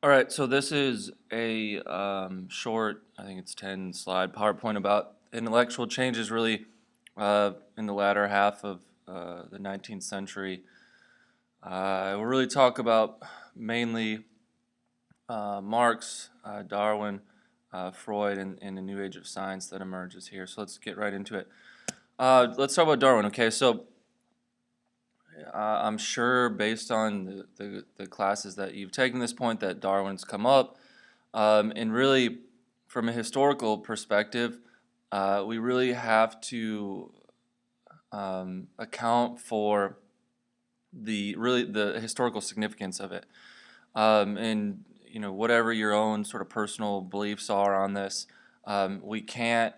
All right, so this is a short, I think it's 10 slide PowerPoint about intellectual changes really in the latter half of the 19th century. We'll really talk about mainly Marx, Darwin, Freud, and the new age of science that emerges here. So let's get right into it. Let's talk about Darwin, okay? So I'm sure based on the classes that you've taken at this point that Darwin's come up. And really, from a historical perspective, we really have to account for the historical significance of it. And whatever your own sort of personal beliefs are on this, we can't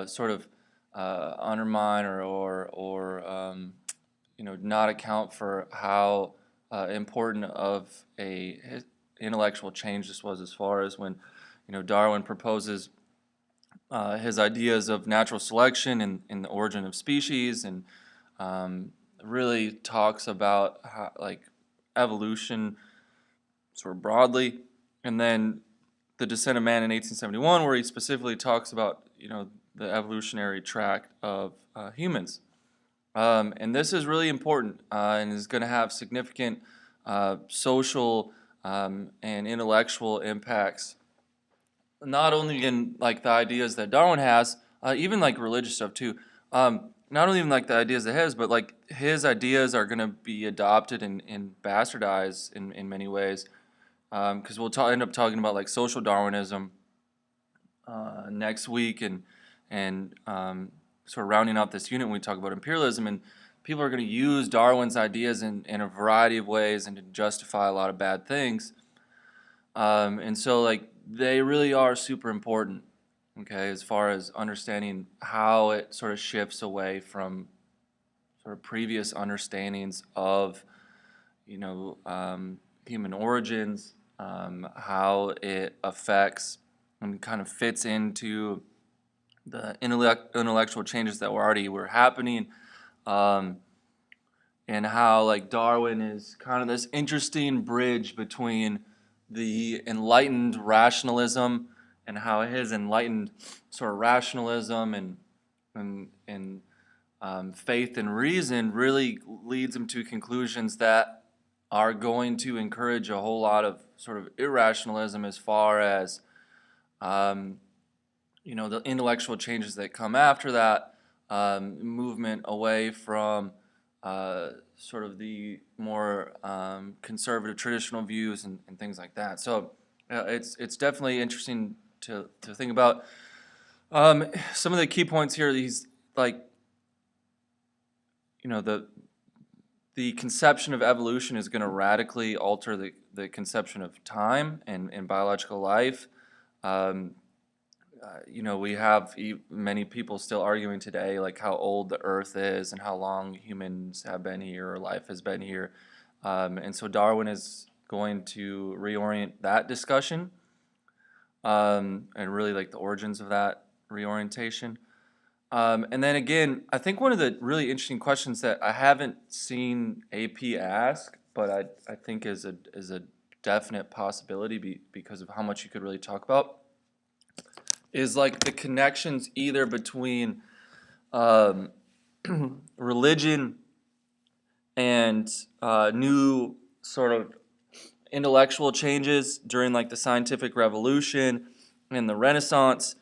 sort of undermine or not account for how important of a intellectual change this was, as far as when Darwin proposes his ideas of natural selection and the origin of species, and really talks about how, like, evolution sort of broadly, and then the Descent of Man in 1871, where he specifically talks about the evolutionary tract of humans. And this is really important and is going to have significant social and intellectual impacts, not only in like the ideas that Darwin has, even like religious stuff too. Not only even like the ideas that his, but like his ideas are going to be adopted and bastardized in many ways, because we'll end up talking about like social Darwinism next week, and sort of rounding out this unit when we talk about imperialism. And people are going to use Darwin's ideas in a variety of ways and to justify a lot of bad things. And so like they really are super important, okay, as far as understanding how it sort of shifts away from sort of previous understandings of human origins, how it affects and kind of fits into the intellectual changes that were happening, um, and how like Darwin is kind of this interesting bridge between the enlightened rationalism, and how his enlightened sort of rationalism and faith and reason really leads him to conclusions that are going to encourage a whole lot of sort of irrationalism, as far as the intellectual changes that come after that, movement away from sort of the more conservative traditional views and things like that. So it's definitely interesting to think about. Some of the key points here, these like the conception of evolution is going to radically alter the conception of time and biological life. Um, we have many people still arguing today, like how old the Earth is and how long humans have been here or life has been here. And so Darwin is going to reorient that discussion, and really like the origins of that reorientation. And then again, I think one of the really interesting questions that I haven't seen AP ask, but I think is a definite possibility because of how much you could really talk about, is like the connections either between um, religion and new sort of intellectual changes during like the scientific revolution and the Renaissance.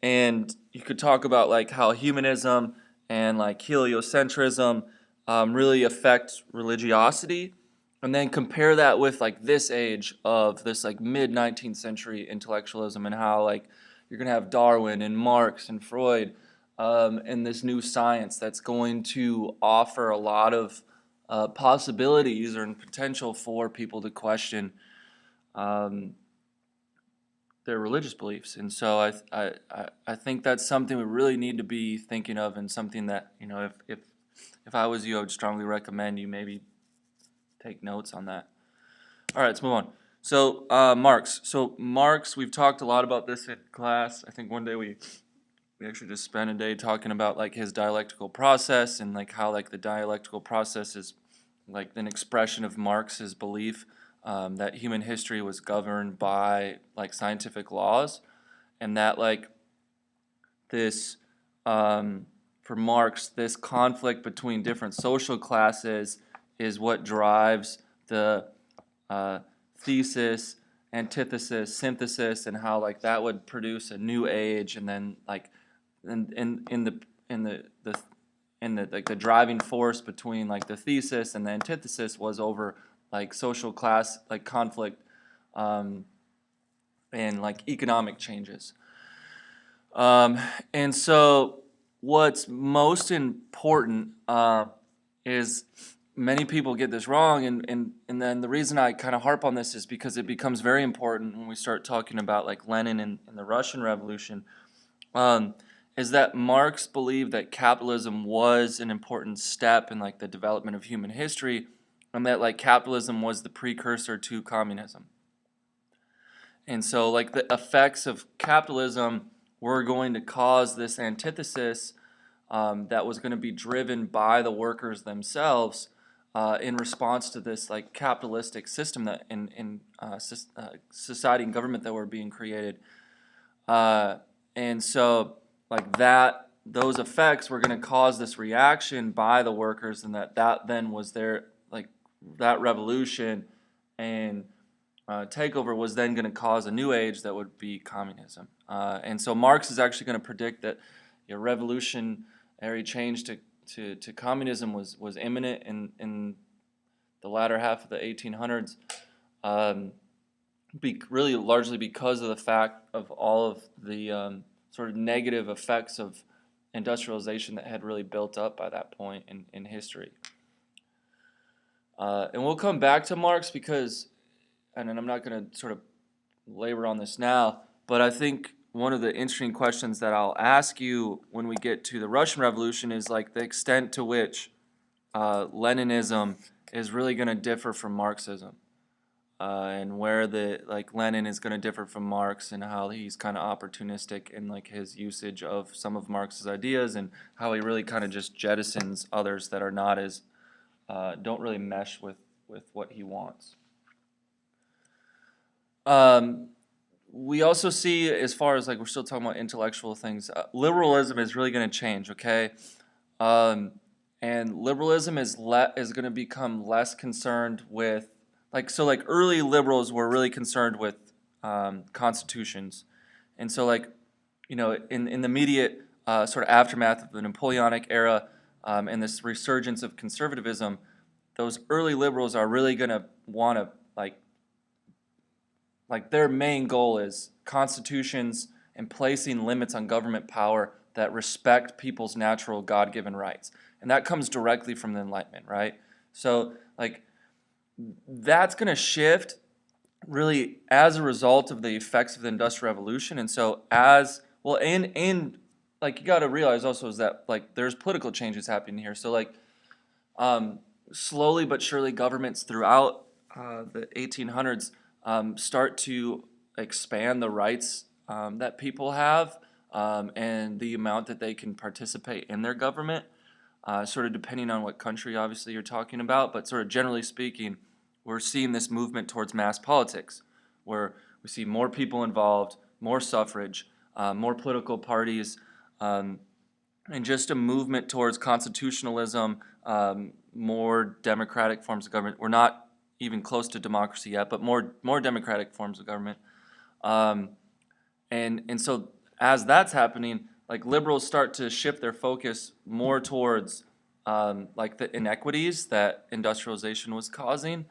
And you could talk about like how humanism and like heliocentrism really affect religiosity, and then compare that with like this age of this like mid 19th century intellectualism, and how like you're going to have Darwin and Marx and Freud, and this new science that's going to offer a lot of possibilities or potential for people to question um, their religious beliefs. And so I think that's something we really need to be thinking of, and something that, if I was you, I would strongly recommend you maybe take notes on that. All right, let's move on. So Marx. So Marx, we've talked a lot about this in class. I think one day we actually just spent a day talking about like his dialectical process, and like how like the dialectical process is like an expression of Marx's belief that human history was governed by like scientific laws, and that like this for Marx, this conflict between different social classes is what drives the thesis, antithesis, synthesis, and how like that would produce a new age, and then like in the like the driving force between like the thesis and the antithesis was over like social class like conflict, and like economic changes. And so what's most important is many people get this wrong, and then the reason I kind of harp on this is because it becomes very important when we start talking about like Lenin and the Russian Revolution, is that Marx believed that capitalism was an important step in like the development of human history, and that like capitalism was the precursor to communism. And so like the effects of capitalism were going to cause this antithesis that was going to be driven by the workers themselves in response to this like capitalistic system that in society and government that were being created. And so like that, those effects were going to cause this reaction by the workers, and that then was their like that revolution and takeover was then going to cause a new age that would be communism. And so Marx is actually going to predict that a revolutionary change to communism was imminent in the latter half of the 1800s, really largely because of the fact of all of the sort of negative effects of industrialization that had really built up by that point in history. And we'll come back to Marx because, and I'm not going to sort of labor on this now, but I think one of the interesting questions that I'll ask you when we get to the Russian Revolution is like the extent to which Leninism is really going to differ from Marxism, and where the like Lenin is going to differ from Marx, and how he's kind of opportunistic in like his usage of some of Marx's ideas, and how he really kind of just jettisons others that are not as don't really mesh with what he wants. We also see, as far as like we're still talking about intellectual things, liberalism is really going to change, okay? And liberalism is going to become less concerned with like early liberals were really concerned with constitutions, and so like in the immediate sort of aftermath of the Napoleonic era and this resurgence of conservatism, those early liberals are really going to want to like their main goal is constitutions and placing limits on government power that respect people's natural God-given rights. And that comes directly from the Enlightenment, right? So like that's going to shift really as a result of the effects of the Industrial Revolution. And so as well, and like you got to realize also is that like there's political changes happening here. So like slowly but surely governments throughout the 1800s start to expand the rights that people have, and the amount that they can participate in their government, sort of depending on what country obviously you're talking about, but sort of generally speaking, we're seeing this movement towards mass politics, where we see more people involved, more suffrage, more political parties, and just a movement towards constitutionalism, more democratic forms of government. We're not even close to democracy yet, but more democratic forms of government. And so as that's happening, like liberals start to shift their focus more towards like the inequities that industrialization was causing.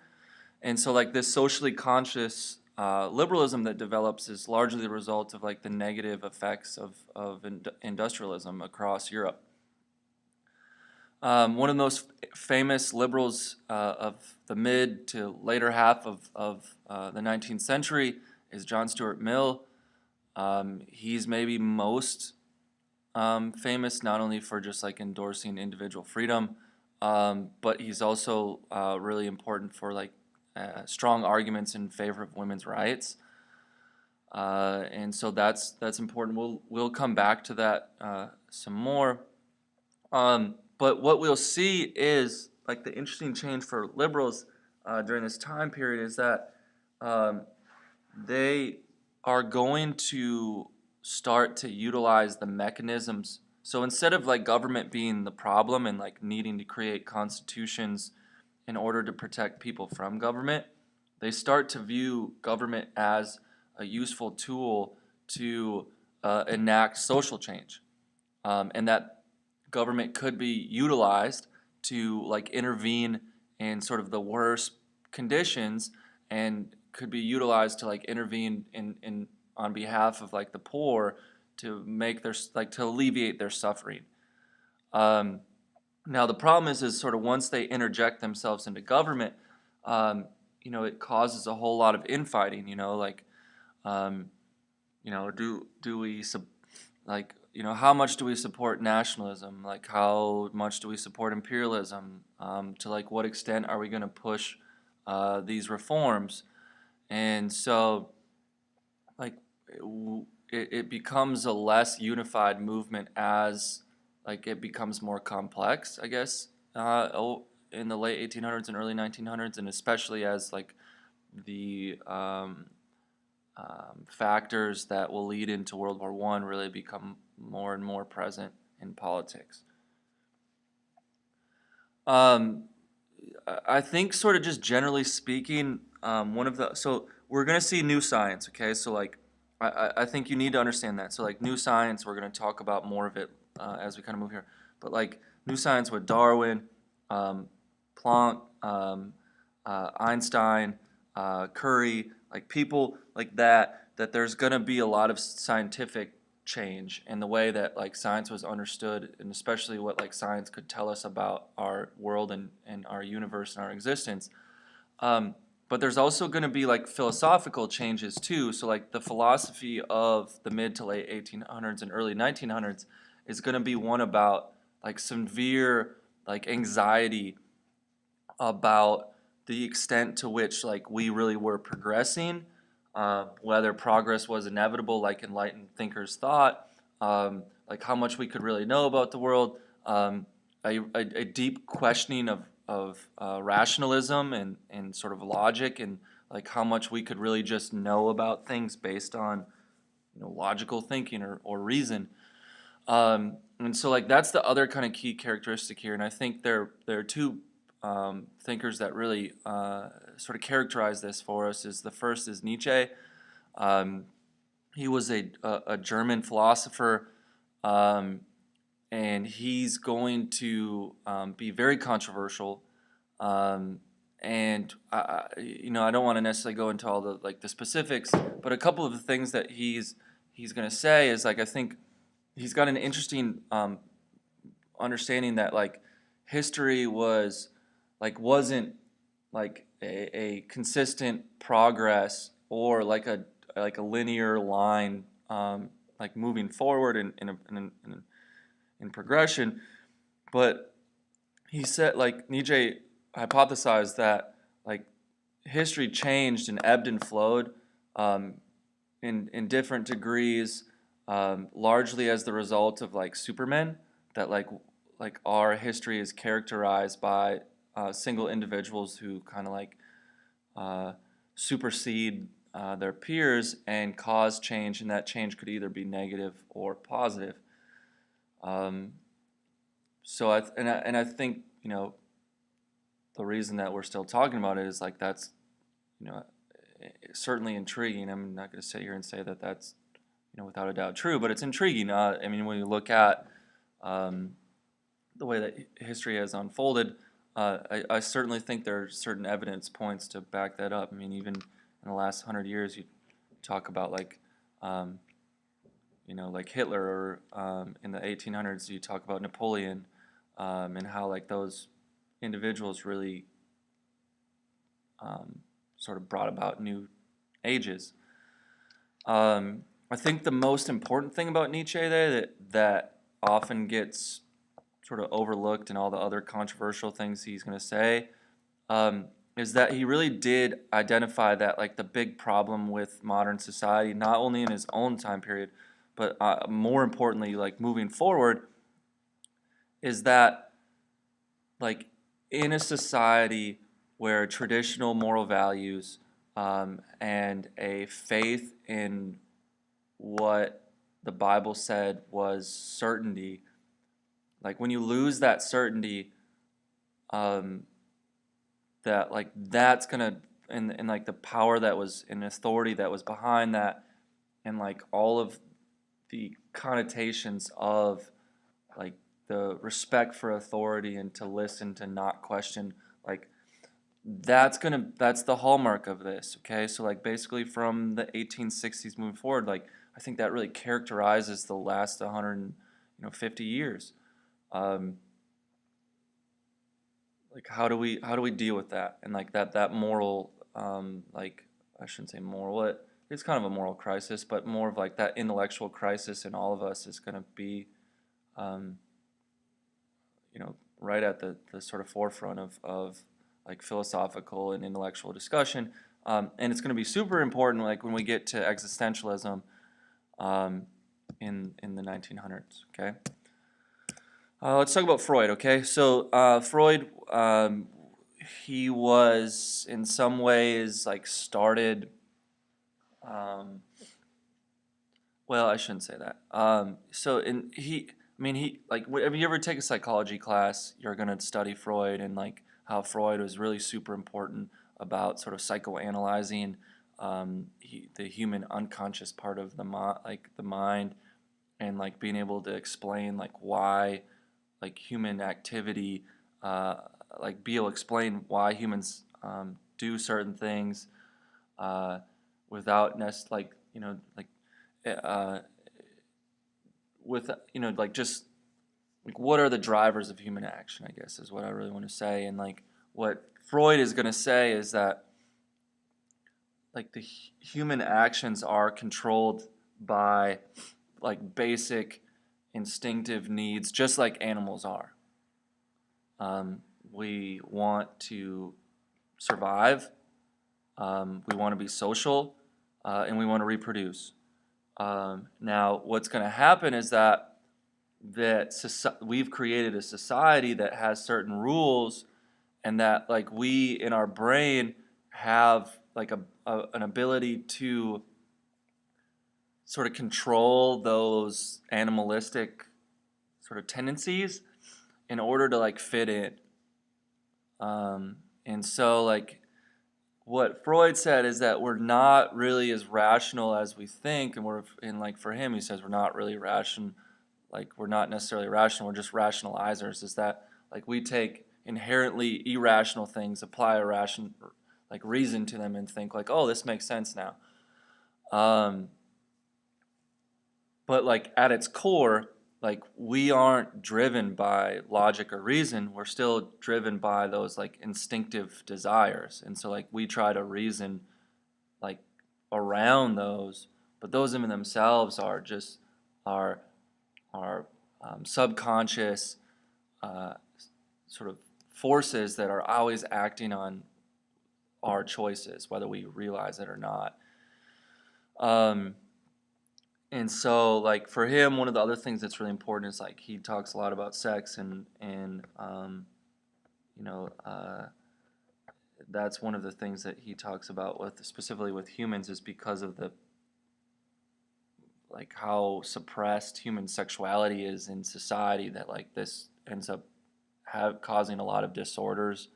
And so like this socially conscious liberalism that develops is largely the result of like the negative effects of industrialism across Europe. One of the most famous liberals of the mid to later half of the 19th century is John Stuart Mill. He's maybe most famous not only for just like endorsing individual freedom, but he's also really important for like strong arguments in favor of women's rights. And so that's important. We'll come back to that some more. But what we'll see is like the interesting change for liberals during this time period is that um, they are going to start to utilize the mechanisms. So instead of like government being the problem and like needing to create constitutions in order to protect people from government, they start to view government as a useful tool to enact social change, and that government could be utilized to like intervene in sort of the worst conditions, and could be utilized to like intervene in on behalf of like the poor to make their like to alleviate their suffering. Um, Now the problem is sort of once they interject themselves into government, it causes a whole lot of infighting. Um, do we how much do we support nationalism? Like how much do we support imperialism? To like what extent are we going to push these reforms? And so like it becomes a less unified movement as like it becomes more complex, I guess, in the late 1800s and early 1900s, and especially as like the factors that will lead into World War I really become more and more present in politics. Um, I think sort of just generally speaking, so we're going to see new science, okay? So like, I think you need to understand that. So like new science, we're going to talk about more of it as we kind of move here. But like new science with Darwin, Planck, Einstein, Curry, like people like that there's going to be a lot of scientific change in the way that like science was understood, and especially what like science could tell us about our world and our universe and our existence. But there's also going to be like philosophical changes too. So like the philosophy of the mid to late 1800s and early 1900s is going to be one about like severe like anxiety about the extent to which like we really were progressing, whether progress was inevitable, like enlightened thinkers thought, like how much we could really know about the world, a deep questioning of rationalism and sort of logic, and like how much we could really just know about things based on logical thinking or reason. And so like that's the other kind of key characteristic here, and I think there are two thinkers that really sort of characterize this for us. Is the first is Nietzsche. Um, he was a German philosopher, um, and he's going to be very controversial. Um, and I don't want to necessarily go into all the like the specifics, but a couple of the things that he's going to say is like I think he's got an interesting understanding that like history wasn't like a consistent progress or like a linear line, like moving forward in progression. But he said like Nietzsche hypothesized that like history changed and ebbed and flowed um, in different degrees, largely as the result of like supermen, that like our history is characterized by single individuals who kind of like uh, supersede their peers and cause change, and that change could either be negative or positive. Um, I think the reason that we're still talking about it is like that's you know certainly intriguing. I'm not going to sit here and say that that's without a doubt true, but it's intriguing. I mean, when you look at the way that history has unfolded, I certainly think there are certain evidence points to back that up. I mean, even in the last 100 years, you talk about like Hitler, or in the 1800s, you talk about Napoleon, and how like those individuals really sort of brought about new ages. I think the most important thing about Nietzsche that often gets sort of overlooked in all the other controversial things he's going to say, is that he really did identify that like the big problem with modern society, not only in his own time period, but more importantly, like moving forward, is that like in a society where traditional moral values and a faith in what the Bible said was certainty, like when you lose that certainty, um, that like that's gonna and like the power that was and authority that was behind that, and like all of the connotations of like the respect for authority and to listen, to not question, like that's the hallmark of this. Okay, so like basically from the 1860s moving forward, like I think that really characterizes the last 150 years. um, like how do we deal with that, and like that moral, like I shouldn't say moral, it's kind of a moral crisis, but more of like that intellectual crisis in all of us is going to be, um, right at the sort of forefront of like philosophical and intellectual discussion. And it's going to be super important like when we get to existentialism, um, in the 1900s. Okay, let's talk about Freud. Okay, so Freud, he was in some ways like started. Um, well, I shouldn't say that. So in he, I mean he like if you ever take a psychology class, you're gonna study Freud and like how Freud was really super important about sort of psychoanalyzing, the human unconscious part of like the mind, and like being able to explain like why like human activity, uh, like be able to explain why humans do certain things, uh, without like like uh, with like just like what are the drivers of human action, I guess is what I really want to say. And like what Freud is going to say is that like the human actions are controlled by like basic instinctive needs, just like animals are. We want to survive, we want to be social, and we want to reproduce. Now, what's going to happen is that we've created a society that has certain rules, and that like we in our brain have like an ability to sort of control those animalistic sort of tendencies in order to like fit in. And so like what Freud said is that we're not really as rational as we think, and like for him, he says we're not really rational, like we're not necessarily rational, we're just rationalizers. Is that like we take inherently irrational things, apply a ration like reason to them, and think like, oh, this makes sense now. Um, but like at its core, like we aren't driven by logic or reason, we're still driven by those like instinctive desires. And so like we try to reason like around those, but those in themselves are just our subconscious, uh, sort of forces that are always acting on our choices, whether we realize it or not. Um, And so, like for him, one of the other things that's really important is like he talks a lot about sex, and you know, that's one of the things that he talks about with specifically with humans, is because of the like how suppressed human sexuality is in society, that like this ends up causing a lot of disorders,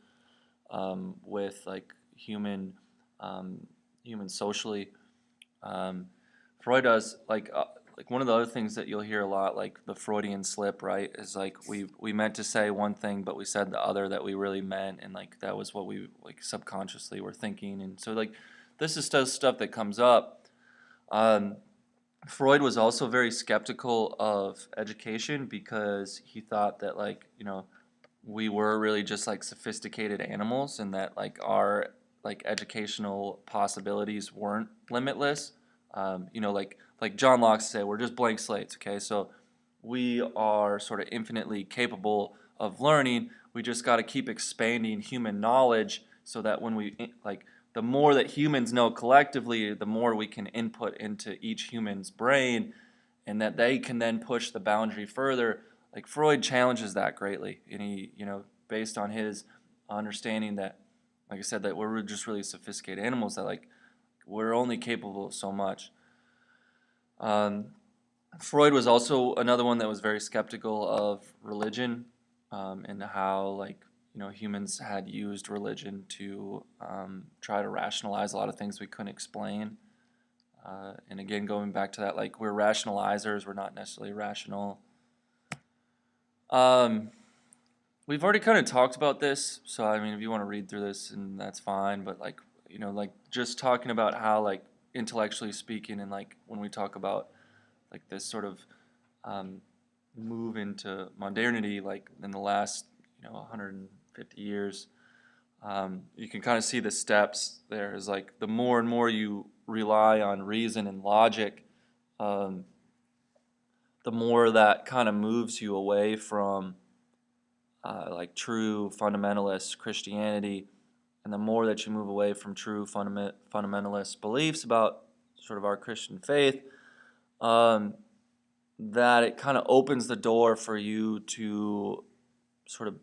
with like human socially. Um, Freud does like one of the other things that you'll hear a lot, like the Freudian slip, right? Is like we meant to say one thing, but we said the other that we really meant, and like that was what we like subconsciously were thinking. And so like this is stuff that comes up. Um, Freud was also very skeptical of education, because he thought that like we were really just like sophisticated animals, and that like our like educational possibilities weren't limitless. Like John Locke said, we're just blank slates. Okay, so we are sort of infinitely capable of learning. We just got to keep expanding human knowledge, so that when we like the more that humans know collectively, the more we can input into each human's brain, and that they can then push the boundary further. Like Freud challenges that greatly, and he, based on his understanding that like I said, that we're just really sophisticated animals, that like we're only capable of so much. Um, Freud was also another one that was very skeptical of religion, and how like humans had used religion to try to rationalize a lot of things we couldn't explain. And again, going back to that, like we're rationalizers, we're not necessarily rational. Um, we've already kind of talked about this, so I mean, if you want to read through this, and that's fine. But like like just talking about how like intellectually speaking, and like when we talk about like this sort of um, move into modernity, like in the last 150 years, you can kind of see the steps there. Is like the more and more you rely on reason and logic, um, the more that kind of moves you away from like true fundamentalist Christianity, and the more that you move away from true fundamentalist beliefs about sort of our Christian faith, um, that it kind of opens the door for you to sort of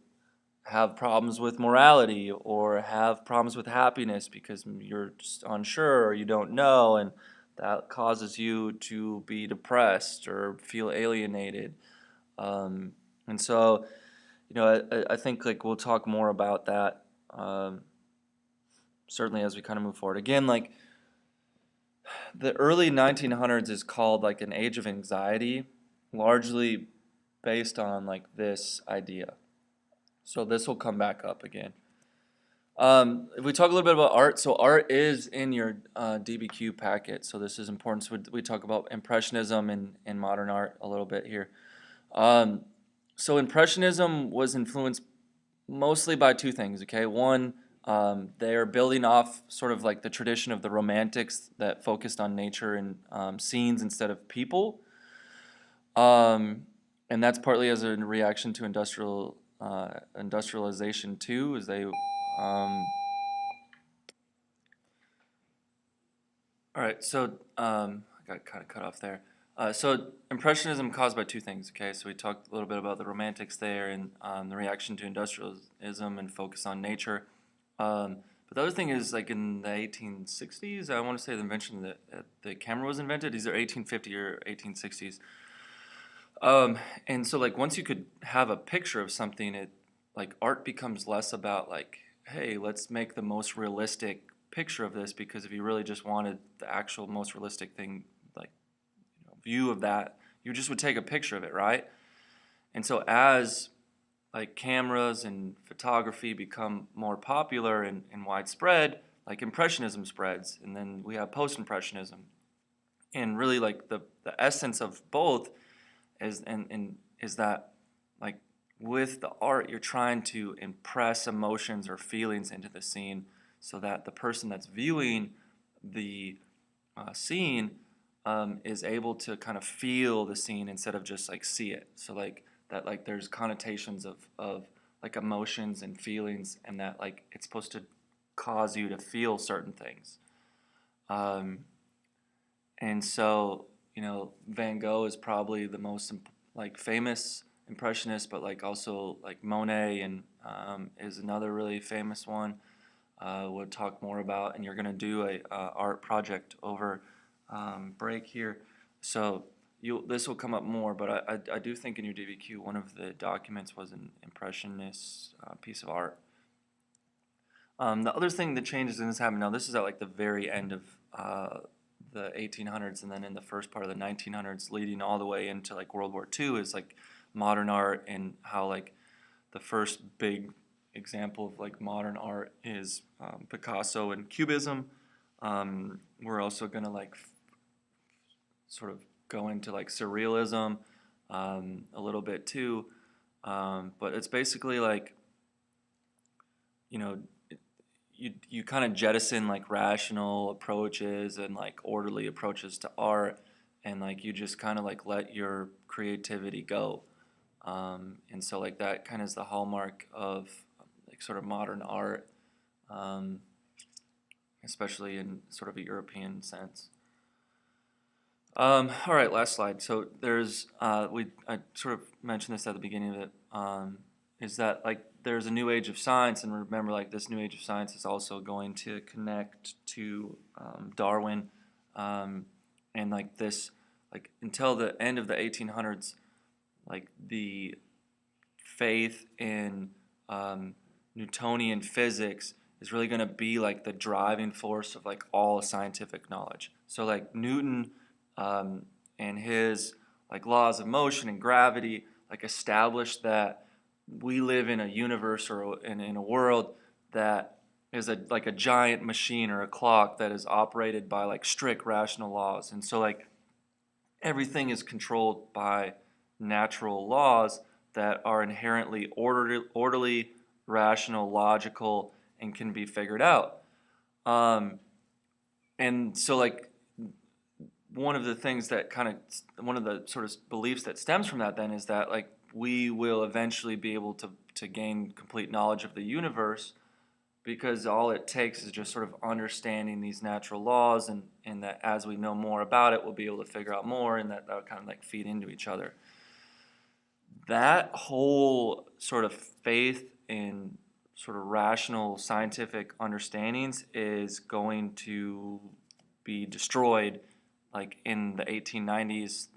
have problems with morality or have problems with happiness because you're just unsure or you don't know, and that causes you to be depressed or feel alienated. And so, I think like we'll talk more about that, certainly as we kind of move forward. Again, like the early 1900s is called like an age of anxiety, largely based on like this idea. So this will come back up again. If we talk a little bit about art, so art is in your DBQ packet, so this is important. So we talk about Impressionism and modern art a little bit here. Um, so Impressionism was influenced mostly by two things, okay? One, they're building off sort of like the tradition of the Romantics that focused on nature and scenes instead of people. And that's partly as a reaction to industrialization too, as they all right, so I got kind of cut off there. So Impressionism caused by two things, okay? So we talked a little bit about the Romantics there and the reaction to industrialism and focus on nature. But the other thing is, like in the 1860s, I want to say the invention that the camera was invented. These are 1850 or 1860s. And so like once you could have a picture of something, it like art becomes less about like, hey, let's make the most realistic picture of this, because if you really just wanted the actual most realistic thing, like view of that, you just would take a picture of it, right? And so as like cameras and photography become more popular and widespread, like Impressionism spreads, and then we have Post-Impressionism. And really like the essence of both is that like with the art you're trying to impress emotions or feelings into the scene, so that the person that's viewing the scene is able to kind of feel the scene instead of just like see it. So like that, like there's connotations of like emotions and feelings, and that like it's supposed to cause you to feel certain things. Um, and so Van Gogh is probably the most like famous impressionist, but like also like Monet and is another really famous one. We'll talk more about, and you're going to do a art project over break here, so this will come up more. But I do think in your DBQ one of the documents was an impressionist piece of art. The other thing that changes in this happened now. This is at like the very end of the 1800s, and then in the first part of the 1900s, leading all the way into like World War II, is like modern art, and how like the first big example of like modern art is Picasso and Cubism. We're also gonna like sort of go into like surrealism a little bit too, but it's basically like you know you kind of jettison like rational approaches and like orderly approaches to art, and like you just kind of like let your creativity go. And so like that kind of is the hallmark of like sort of modern art, um, especially in sort of a European sense. All right, last slide. So there's I sort of mentioned this at the beginning of it, is that like there's a new age of science, and remember, like, this new age of science is also going to connect to Darwin, and like this, like until the end of the 1800s, like the faith in Newtonian physics is really going to be like the driving force of like all scientific knowledge. So like Newton and his like laws of motion and gravity like established that we live in a universe or in a world that is like a giant machine or a clock that is operated by like strict rational laws. And so like everything is controlled by natural laws that are inherently orderly, rational, logical, and can be figured out. And so like one of the things that one of the sort of beliefs that stems from that then is that like we will eventually be able to gain complete knowledge of the universe, because all it takes is just sort of understanding these natural laws, and that as we know more about it, we'll be able to figure out more, and that will kind of like feed into each other. That whole sort of faith in sort of rational scientific understandings is going to be destroyed like in the 1890s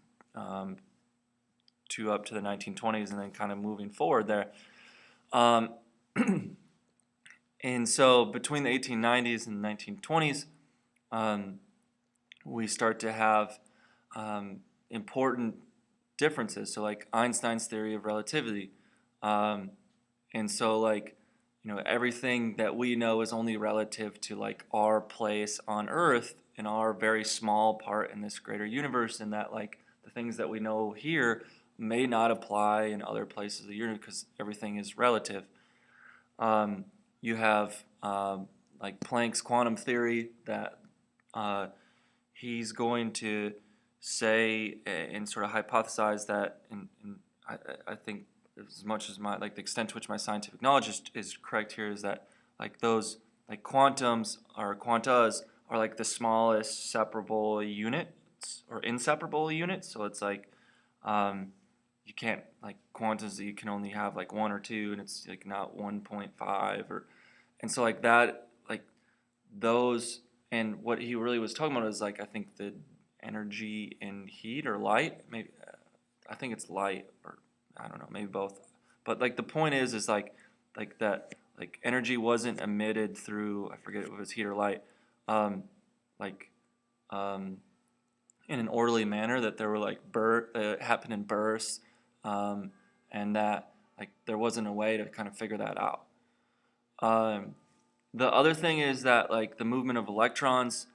to up to the 1920s, and then kind of moving forward there. And so between the 1890s and the 1920s, we start to have important differences. So like Einstein's theory of relativity. And so like, you know, everything that we know is only relative to like our place on Earth and our very small part in this greater universe, and that like the things that we know here may not apply in other places of the universe because everything is relative. You have like Planck's quantum theory that he's going to say and sort of hypothesize that, and I think as much as my like the extent to which my scientific knowledge is correct here is that like those like quantums or quantas are like the smallest separable units or inseparable units. So it's like you can't like quantas that you can only have like one or two, and it's like not 1.5 or, and so like that like those, and what he really was talking about is like I think the energy in heat or light, maybe I think it's light, or I don't know, maybe both, but like the point is like that like energy wasn't emitted through, I forget if it was heat or light, like in an orderly manner, that there were like that happened in bursts, and that like there wasn't a way to kind of figure that out. The other thing is that like the movement of electrons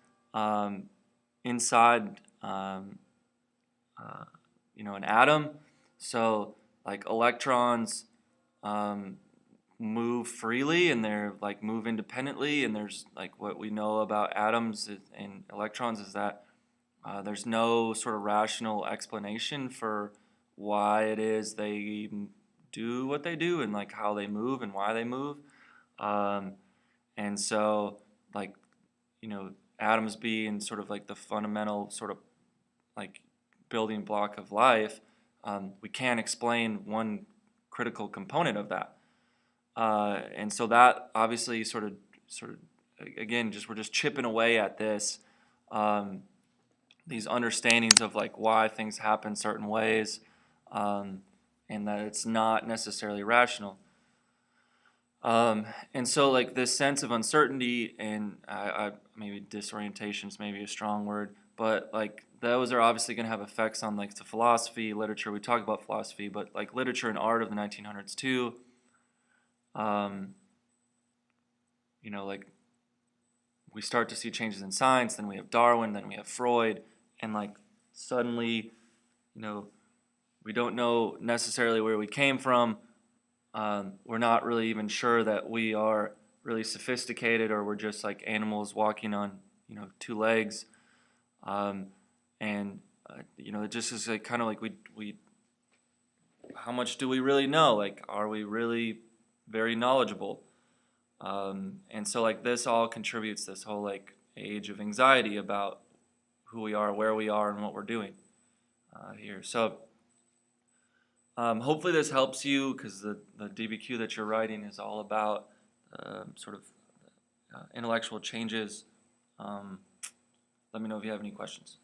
inside you know, an atom. So like electrons move freely, and they're like move independently, and there's like what we know about atoms and electrons is that there's no sort of rational explanation for why it is they do what they do, and like how they move and why they move. And so like, you know, atoms being sort of like the fundamental sort of like building block of life, we can't explain one critical component of that. And so that obviously sort of again, we're just chipping away at this, these understandings of like why things happen certain ways, and that it's not necessarily rational. And so like this sense of uncertainty and maybe disorientation is maybe a strong word, but like those are obviously going to have effects on like the philosophy, literature. We talk about philosophy, but like literature and art of the 1900s too. You know, like we start to see changes in science, then we have Darwin, then we have Freud, and like suddenly, you know, we don't know necessarily where we came from. We're not really even sure that we are really sophisticated, or we're just like animals walking on, you know, two legs. You know, it just is like kind of like we how much do we really know? Like, are we really very knowledgeable? And so like this all contributes this whole like age of anxiety about who we are, where we are, and what we're doing here. So Hopefully this helps you, because the DBQ that you're writing is all about sort of intellectual changes. Let me know if you have any questions.